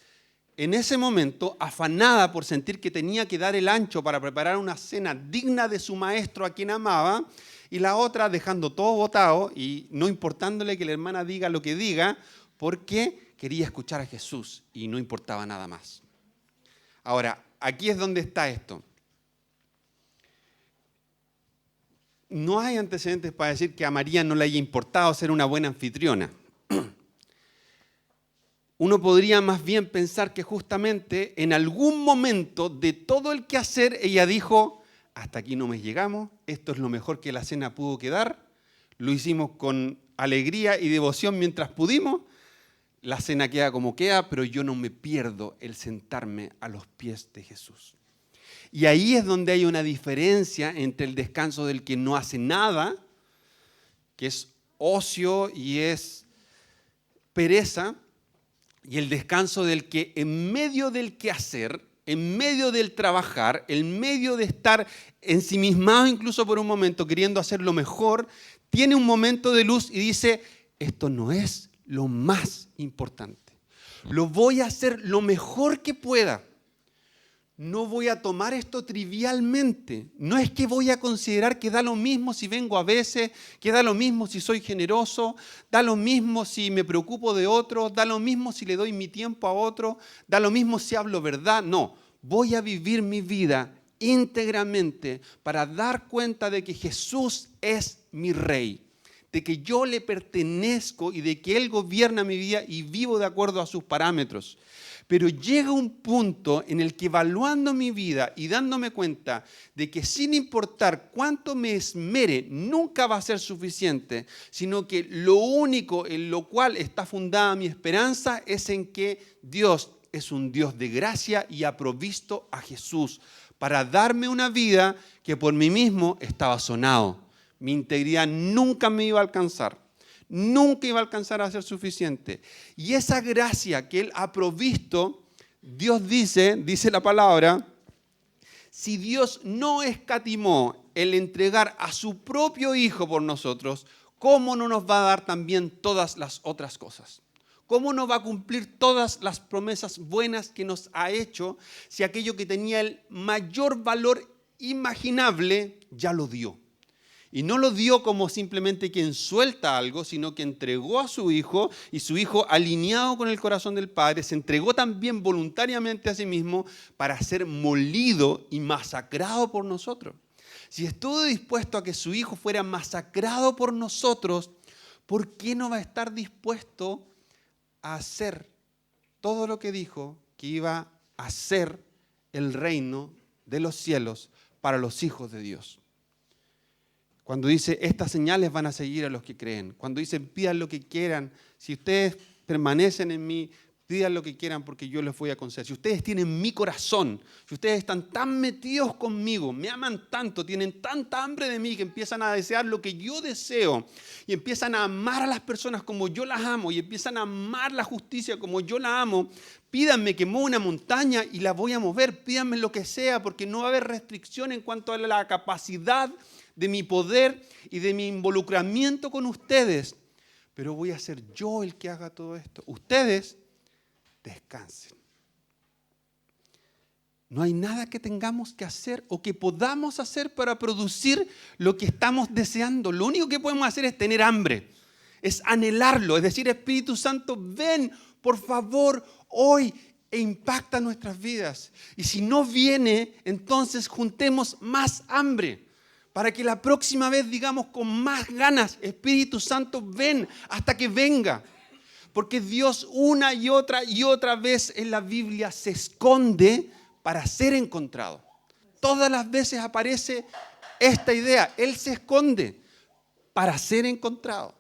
en ese momento, afanada por sentir que tenía que dar el ancho para preparar una cena digna de su maestro a quien amaba, y la otra dejando todo botado y no importándole que la hermana diga lo que diga, porque quería escuchar a Jesús y no importaba nada más. Ahora, aquí es donde está esto. No hay antecedentes para decir que a María no le haya importado ser una buena anfitriona. Uno podría más bien pensar que justamente en algún momento de todo el quehacer ella dijo, hasta aquí no me llegamos, esto es lo mejor que la cena pudo quedar, lo hicimos con alegría y devoción mientras pudimos, la cena queda como queda, pero yo no me pierdo el sentarme a los pies de Jesús. Y ahí es donde hay una diferencia entre el descanso del que no hace nada, que es ocio y es pereza, y el descanso del que en medio del quehacer, en medio del trabajar, en medio de estar ensimismado incluso por un momento, queriendo hacer lo mejor, tiene un momento de luz y dice, esto no es lo más importante. Lo voy a hacer lo mejor que pueda. No voy a tomar esto trivialmente. No es que voy a considerar que da lo mismo si vengo a veces, que da lo mismo si soy generoso, da lo mismo si me preocupo de otros, da lo mismo si le doy mi tiempo a otro, da lo mismo si hablo verdad. No, voy a vivir mi vida íntegramente para dar cuenta de que Jesús es mi Rey, de que yo le pertenezco y de que Él gobierna mi vida y vivo de acuerdo a sus parámetros. Pero llega un punto en el que evaluando mi vida y dándome cuenta de que sin importar cuánto me esmere, nunca va a ser suficiente, sino que lo único en lo cual está fundada mi esperanza es en que Dios es un Dios de gracia y ha provisto a Jesús para darme una vida que por mí mismo estaba sonado. Mi integridad nunca me iba a alcanzar. Nunca iba a alcanzar a ser suficiente. Y esa gracia que Él ha provisto, Dios dice la palabra, si Dios no escatimó el entregar a su propio Hijo por nosotros, ¿cómo no nos va a dar también todas las otras cosas? ¿Cómo no va a cumplir todas las promesas buenas que nos ha hecho si aquello que tenía el mayor valor imaginable ya lo dio? Y no lo dio como simplemente quien suelta algo, sino que entregó a su Hijo y su Hijo, alineado con el corazón del Padre, se entregó también voluntariamente a sí mismo para ser molido y masacrado por nosotros. Si estuvo dispuesto a que su Hijo fuera masacrado por nosotros, ¿por qué no va a estar dispuesto a hacer todo lo que dijo que iba a hacer el reino de los cielos para los hijos de Dios? Cuando dice, estas señales van a seguir a los que creen. Cuando dice, pidan lo que quieran. Si ustedes permanecen en mí, Pidan lo que quieran porque yo les voy a conceder. Si ustedes tienen mi corazón, si ustedes están tan metidos conmigo, me aman tanto, tienen tanta hambre de mí que empiezan a desear lo que yo deseo y empiezan a amar a las personas como yo las amo y empiezan a amar la justicia como yo la amo, pídanme que mueva una montaña y la voy a mover. Pídanme lo que sea porque no va a haber restricción en cuanto a la capacidad de mi poder y de mi involucramiento con ustedes. Pero voy a ser yo el que haga todo esto. Ustedes descansen. No hay nada que tengamos que hacer o que podamos hacer para producir lo que estamos deseando. Lo único que podemos hacer es tener hambre, es anhelarlo, es decir, Espíritu Santo, ven, por favor, hoy e impacta nuestras vidas. Y si no viene, entonces juntemos más hambre para que la próxima vez digamos con más ganas, Espíritu Santo, ven hasta que venga. Porque Dios una y otra vez en la Biblia se esconde para ser encontrado. Todas las veces aparece esta idea. Él se esconde para ser encontrado.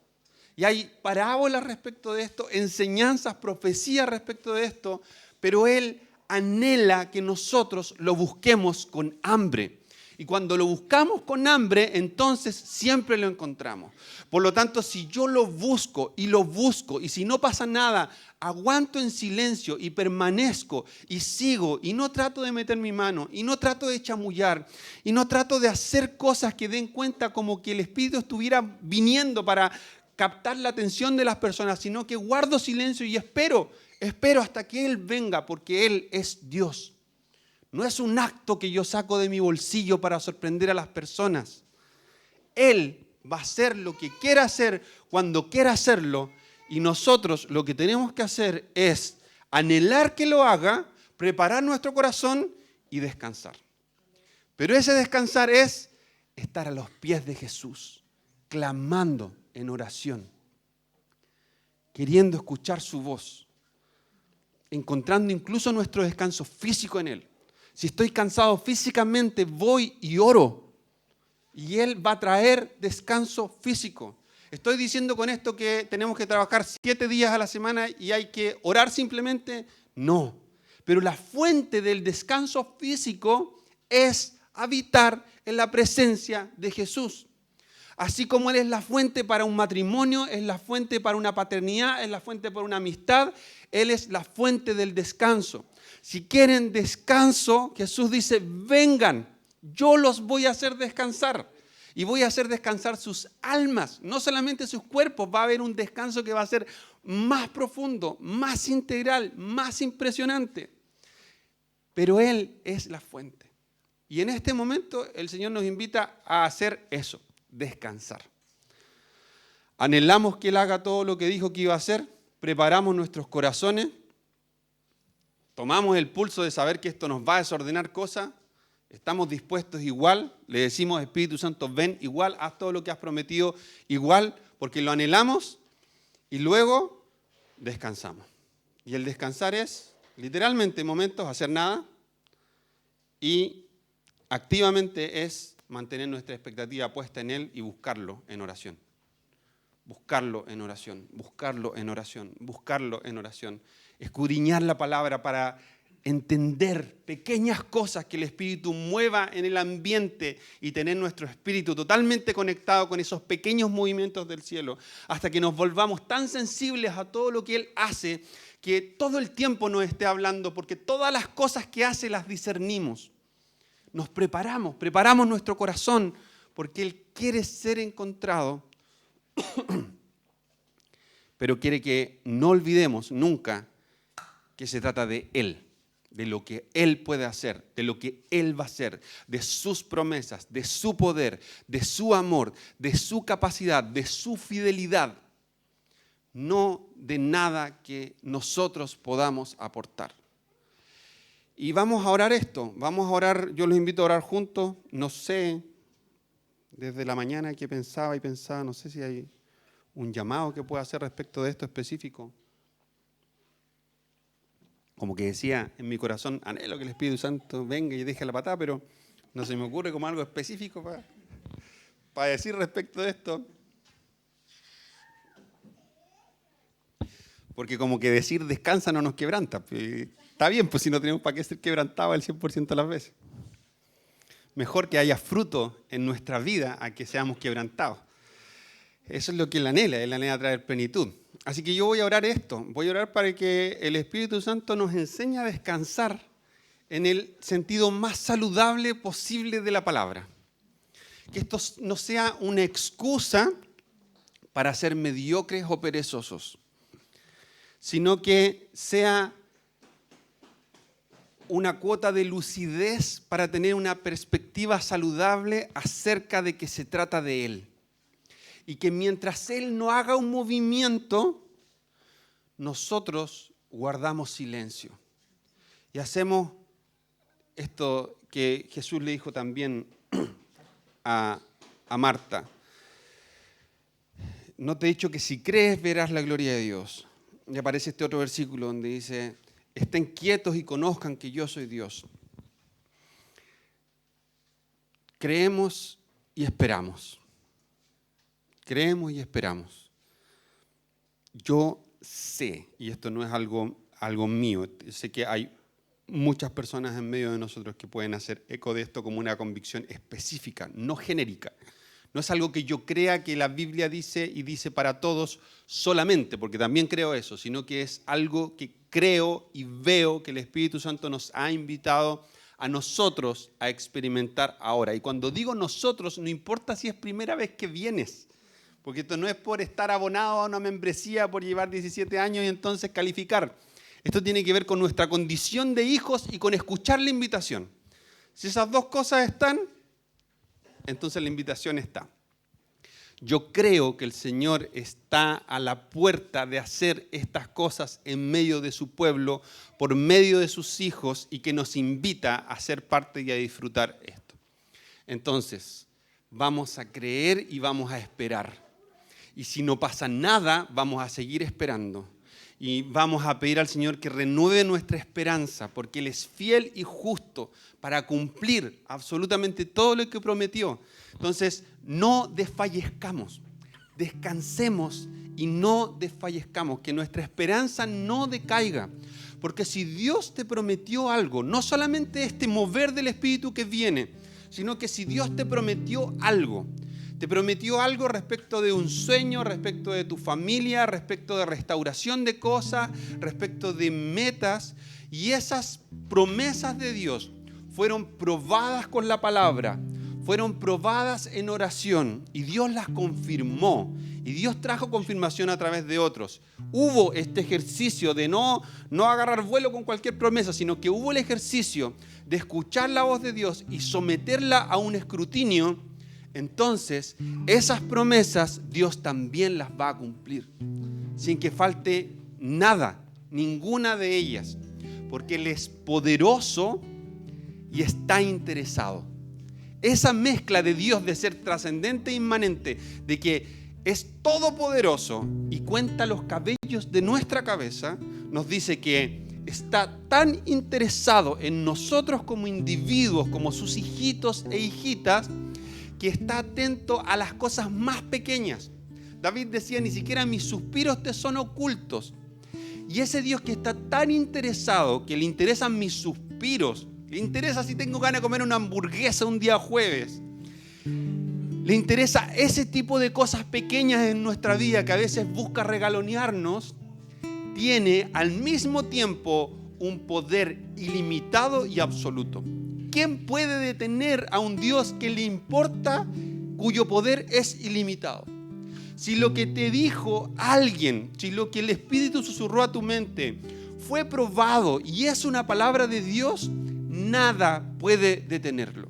Y hay parábolas respecto de esto, enseñanzas, profecías respecto de esto, pero Él anhela que nosotros lo busquemos con hambre. Y cuando lo buscamos con hambre, entonces siempre lo encontramos. Por lo tanto, si yo lo busco, y si no pasa nada, aguanto en silencio y permanezco y sigo y no trato de meter mi mano y no trato de chamullar y no trato de hacer cosas que den cuenta como que el Espíritu estuviera viniendo para captar la atención de las personas, sino que guardo silencio y espero hasta que Él venga, porque Él es Dios. No es un acto que yo saco de mi bolsillo para sorprender a las personas. Él va a hacer lo que quiera hacer cuando quiera hacerlo, y nosotros lo que tenemos que hacer es anhelar que lo haga, preparar nuestro corazón y descansar. Pero ese descansar es estar a los pies de Jesús, clamando en oración, queriendo escuchar su voz, encontrando incluso nuestro descanso físico en Él. Si estoy cansado físicamente, voy y oro. Y Él va a traer descanso físico. ¿Estoy diciendo con esto que tenemos que trabajar 7 días a la semana y hay que orar simplemente? No. Pero la fuente del descanso físico es habitar en la presencia de Jesús. Así como Él es la fuente para un matrimonio, es la fuente para una paternidad, es la fuente para una amistad, Él es la fuente del descanso. Si quieren descanso, Jesús dice, vengan, yo los voy a hacer descansar. Y voy a hacer descansar sus almas, no solamente sus cuerpos. Va a haber un descanso que va a ser más profundo, más integral, más impresionante. Pero Él es la fuente. Y en este momento el Señor nos invita a hacer eso, descansar. Anhelamos que Él haga todo lo que dijo que iba a hacer, preparamos nuestros corazones, tomamos el pulso de saber que esto nos va a desordenar cosas, estamos dispuestos igual, le decimos Espíritu Santo, ven igual, haz todo lo que has prometido igual, porque lo anhelamos y luego descansamos. Y el descansar es literalmente momentos hacer nada y activamente es mantener nuestra expectativa puesta en Él y buscarlo en oración. Buscarlo en oración, buscarlo en oración, buscarlo en oración. Escudriñar la palabra para entender pequeñas cosas que el Espíritu mueva en el ambiente y tener nuestro espíritu totalmente conectado con esos pequeños movimientos del cielo hasta que nos volvamos tan sensibles a todo lo que Él hace que todo el tiempo nos esté hablando, porque todas las cosas que hace las discernimos. Nos preparamos nuestro corazón porque Él quiere ser encontrado, pero quiere que no olvidemos nunca que se trata de Él, de lo que Él puede hacer, de lo que Él va a hacer, de sus promesas, de su poder, de su amor, de su capacidad, de su fidelidad, no de nada que nosotros podamos aportar. Y vamos a orar esto, vamos a orar, yo los invito a orar juntos, no sé, desde la mañana que pensaba, no sé si hay un llamado que pueda hacer respecto de esto específico. Como que decía en mi corazón, anhelo que el Espíritu Santo venga y deje la patada, pero no se me ocurre como algo específico para decir respecto de esto. Porque como que decir descansa no nos quebranta. Está bien, pues si no tenemos para qué ser quebrantados el 100% de las veces. Mejor que haya fruto en nuestra vida a que seamos quebrantados. Eso es lo que Él anhela traer plenitud. Así que yo voy a orar esto. Voy a orar para que el Espíritu Santo nos enseñe a descansar en el sentido más saludable posible de la palabra. Que esto no sea una excusa para ser mediocres o perezosos, sino que sea una cuota de lucidez para tener una perspectiva saludable acerca de que se trata de Él. Y que mientras Él no haga un movimiento, nosotros guardamos silencio. Y hacemos esto que Jesús le dijo también a Marta. No te he dicho que si crees verás la gloria de Dios. Y aparece este otro versículo donde dice, estén quietos y conozcan que yo soy Dios. Creemos y esperamos. Creemos y esperamos. Yo sé, y esto no es algo mío, sé que hay muchas personas en medio de nosotros que pueden hacer eco de esto como una convicción específica, no genérica. No es algo que yo crea que la Biblia dice y dice para todos solamente, porque también creo eso, sino que es algo que creo y veo que el Espíritu Santo nos ha invitado a nosotros a experimentar ahora. Y cuando digo nosotros, no importa si es primera vez que vienes, porque esto no es por estar abonado a una membresía, por llevar 17 años y entonces calificar. Esto tiene que ver con nuestra condición de hijos y con escuchar la invitación. Si esas dos cosas están, entonces la invitación está. Yo creo que el Señor está a la puerta de hacer estas cosas en medio de su pueblo, por medio de sus hijos, y que nos invita a ser parte y a disfrutar esto. Entonces, vamos a creer y vamos a esperar. Y si no pasa nada, vamos a seguir esperando. Y vamos a pedir al Señor que renueve nuestra esperanza, porque Él es fiel y justo para cumplir absolutamente todo lo que prometió. Entonces, no desfallezcamos, descansemos y no desfallezcamos, que nuestra esperanza no decaiga. Porque si Dios te prometió algo, no solamente este mover del Espíritu que viene, sino que si Dios te prometió algo respecto de un sueño, respecto de tu familia, respecto de restauración de cosas, respecto de metas, y esas promesas de Dios fueron probadas con la palabra, fueron probadas en oración, y Dios las confirmó, y Dios trajo confirmación a través de otros. Hubo este ejercicio de no agarrar vuelo con cualquier promesa, sino que hubo el ejercicio de escuchar la voz de Dios y someterla a un escrutinio. Entonces, esas promesas Dios también las va a cumplir, sin que falte nada, ninguna de ellas, porque Él es poderoso y está interesado. Esa mezcla de Dios de ser trascendente e inmanente, de que es todopoderoso y cuenta los cabellos de nuestra cabeza, nos dice que está tan interesado en nosotros como individuos, como sus hijitos e hijitas, que está atento a las cosas más pequeñas. David decía, ni siquiera mis suspiros te son ocultos. Y ese Dios que está tan interesado, que le interesan mis suspiros, le interesa si tengo ganas de comer una hamburguesa un día jueves, le interesa ese tipo de cosas pequeñas en nuestra vida que a veces busca regalonearnos, tiene al mismo tiempo un poder ilimitado y absoluto. ¿Quién puede detener a un Dios que le importa, cuyo poder es ilimitado? Si lo que te dijo alguien, si lo que el Espíritu susurró a tu mente fue probado y es una palabra de Dios, nada puede detenerlo.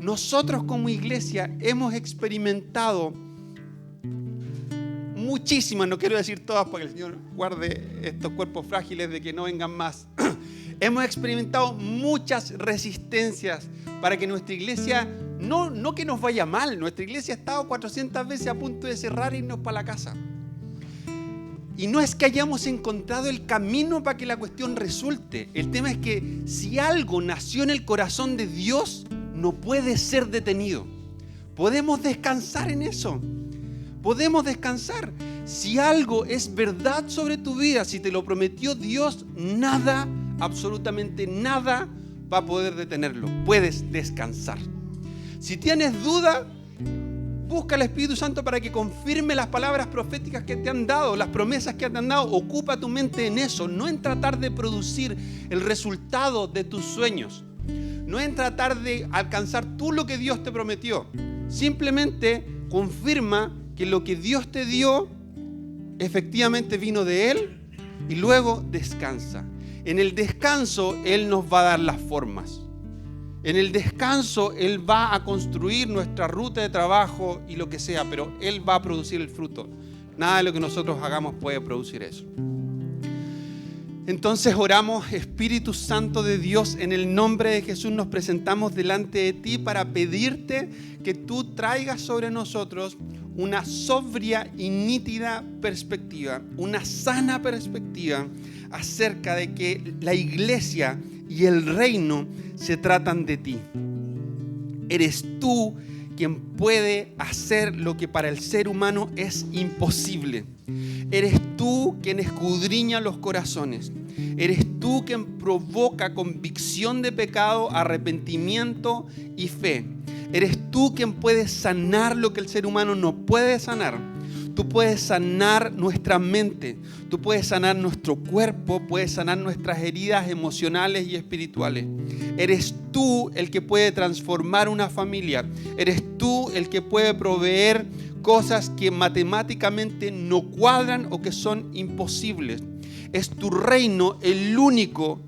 Nosotros como iglesia hemos experimentado muchísimas, no quiero decir todas para que el Señor guarde estos cuerpos frágiles de que no vengan más. Hemos experimentado muchas resistencias para que nuestra iglesia, no que nos vaya mal, nuestra iglesia ha estado 400 veces a punto de cerrar e irnos para la casa. Y no es que hayamos encontrado el camino para que la cuestión resulte. El tema es que si algo nació en el corazón de Dios, no puede ser detenido. Podemos descansar en eso. Podemos descansar. Si algo es verdad sobre tu vida, si te lo prometió Dios, nada, absolutamente nada va a poder detenerlo. Puedes descansar. Si tienes duda, busca al Espíritu Santo para que confirme las palabras proféticas que te han dado, las promesas que te han dado. Ocupa tu mente en eso, no en tratar de producir el resultado de tus sueños, no en tratar de alcanzar tú lo que Dios te prometió. Simplemente confirma que lo que Dios te dio efectivamente vino de Él y luego descansa. En el descanso Él nos va a dar las formas. En el descanso Él va a construir nuestra ruta de trabajo y lo que sea, pero Él va a producir el fruto. Nada de lo que nosotros hagamos puede producir eso. Entonces oramos, Espíritu Santo de Dios, en el nombre de Jesús nos presentamos delante de ti para pedirte que tú traigas sobre nosotros una sobria y nítida perspectiva, una sana perspectiva acerca de que la iglesia y el reino se tratan de ti. Eres tú quien puede hacer lo que para el ser humano es imposible. Eres tú quien escudriña los corazones. Eres tú quien provoca convicción de pecado, arrepentimiento y fe. Eres tú quien puede sanar lo que el ser humano no puede sanar. Tú puedes sanar nuestra mente, tú puedes sanar nuestro cuerpo, puedes sanar nuestras heridas emocionales y espirituales. Eres tú el que puede transformar una familia. Eres tú el que puede proveer cosas que matemáticamente no cuadran o que son imposibles. Es tu reino el único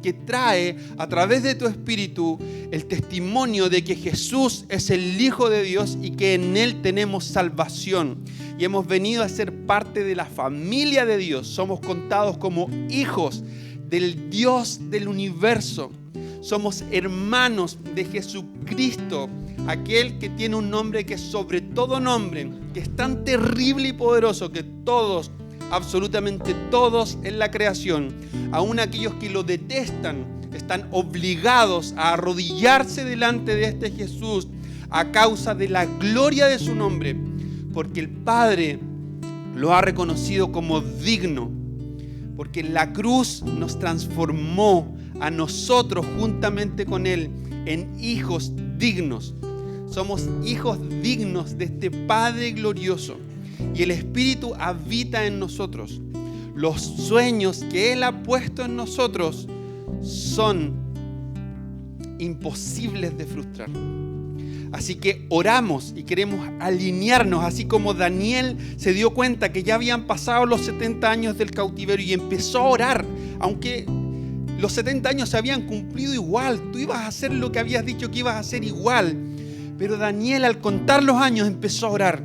que trae a través de tu espíritu el testimonio de que Jesús es el Hijo de Dios y que en Él tenemos salvación. Y hemos venido a ser parte de la familia de Dios. Somos contados como hijos del Dios del universo. Somos hermanos de Jesucristo, aquel que tiene un nombre que es sobre todo nombre, que es tan terrible y poderoso que todos, absolutamente todos en la creación, aun aquellos que lo detestan, están obligados a arrodillarse delante de este Jesús a causa de la gloria de su nombre, porque el Padre lo ha reconocido como digno, porque la cruz nos transformó a nosotros juntamente con Él en hijos dignos. Somos hijos dignos de este Padre glorioso. Y el Espíritu habita en nosotros. Los sueños que Él ha puesto en nosotros son imposibles de frustrar. Así que oramos y queremos alinearnos, así como Daniel se dio cuenta que ya habían pasado los 70 años del cautiverio y empezó a orar, aunque los 70 años se habían cumplido igual, tú ibas a hacer lo que habías dicho que ibas a hacer igual. Pero Daniel, al contar los años, empezó a orar.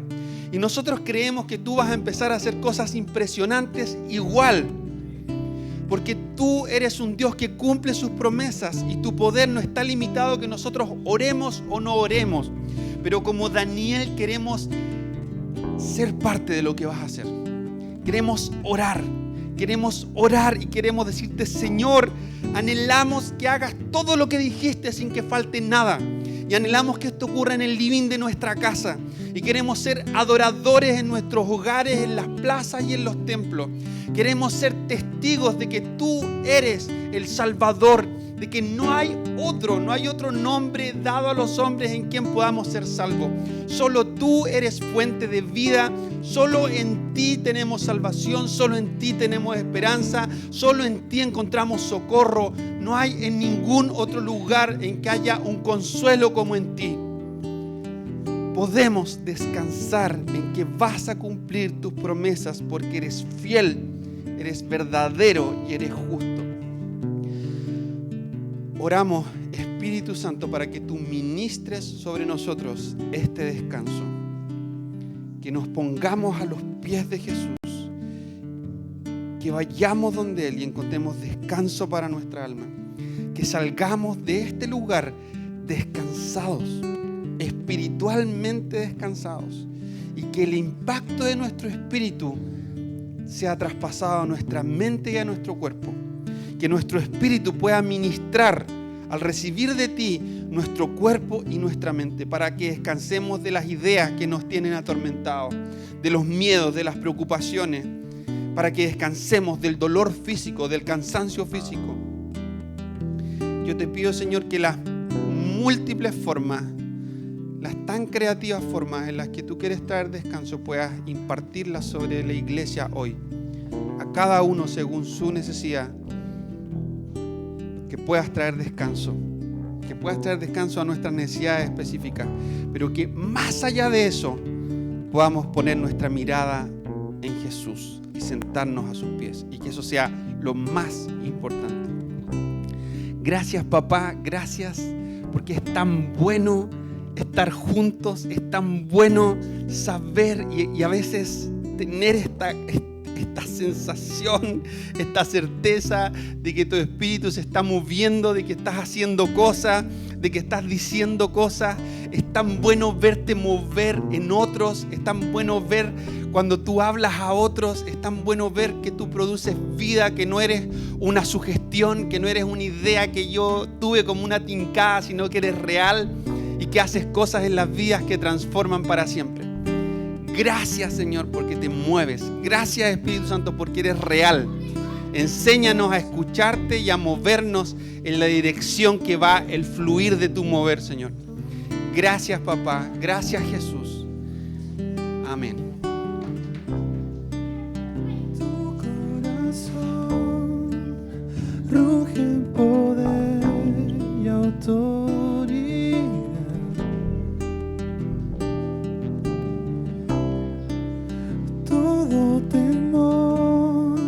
Y nosotros creemos que tú vas a empezar a hacer cosas impresionantes igual. Porque tú eres un Dios que cumple sus promesas y tu poder no está limitado a que nosotros oremos o no oremos. Pero como Daniel queremos ser parte de lo que vas a hacer. Queremos orar y queremos decirte, Señor, anhelamos que hagas todo lo que dijiste sin que falte nada. Y anhelamos que esto ocurra en el living de nuestra casa. Y queremos ser adoradores en nuestros hogares, en las plazas y en los templos. Queremos ser testigos de que tú eres el Salvador, de que no hay otro nombre dado a los hombres en quien podamos ser salvos. Solo tú eres fuente de vida, solo en ti tenemos salvación, solo en ti tenemos esperanza, solo en ti encontramos socorro. No hay en ningún otro lugar en que haya un consuelo como en ti. Podemos descansar en que vas a cumplir tus promesas porque eres fiel, eres verdadero y eres justo. Oramos, Espíritu Santo, para que tú ministres sobre nosotros este descanso. Que nos pongamos a los pies de Jesús. Que vayamos donde Él y encontremos descanso para nuestra alma. Que salgamos de este lugar descansados, espiritualmente descansados. Y que el impacto de nuestro espíritu sea traspasado a nuestra mente y a nuestro cuerpo. Que nuestro espíritu pueda ministrar al recibir de ti nuestro cuerpo y nuestra mente, para que descansemos de las ideas que nos tienen atormentados, de los miedos, de las preocupaciones, para que descansemos del dolor físico, del cansancio físico. Yo te pido, Señor, que las múltiples formas, las tan creativas formas en las que tú quieres traer descanso, puedas impartirlas sobre la iglesia hoy, a cada uno según su necesidad, que puedas traer descanso, a nuestras necesidades específicas, pero que más allá de eso podamos poner nuestra mirada en Jesús y sentarnos a sus pies, y que eso sea lo más importante. Gracias, papá, gracias, porque es tan bueno estar juntos, es tan bueno saber y a veces tener esta sensación, esta certeza de que tu espíritu se está moviendo, de que estás haciendo cosas, de que estás diciendo cosas. Es tan bueno verte mover en otros, es tan bueno ver cuando tú hablas a otros, es tan bueno ver que tú produces vida, que no eres una sugestión, que no eres una idea que yo tuve como una tincada, sino que eres real y que haces cosas en las vidas que transforman para siempre. Gracias, Señor, porque te mueves. Gracias, Espíritu Santo, porque eres real. Enséñanos a escucharte y a movernos en la dirección que va el fluir de tu mover, Señor. Gracias, papá. Gracias, Jesús. Amén. Tu corazón ruge en poder y autoridad. Todo temor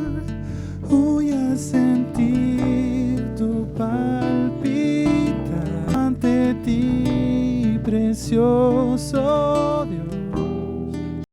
huye a sentir tu palpitar ante ti, precioso Dios.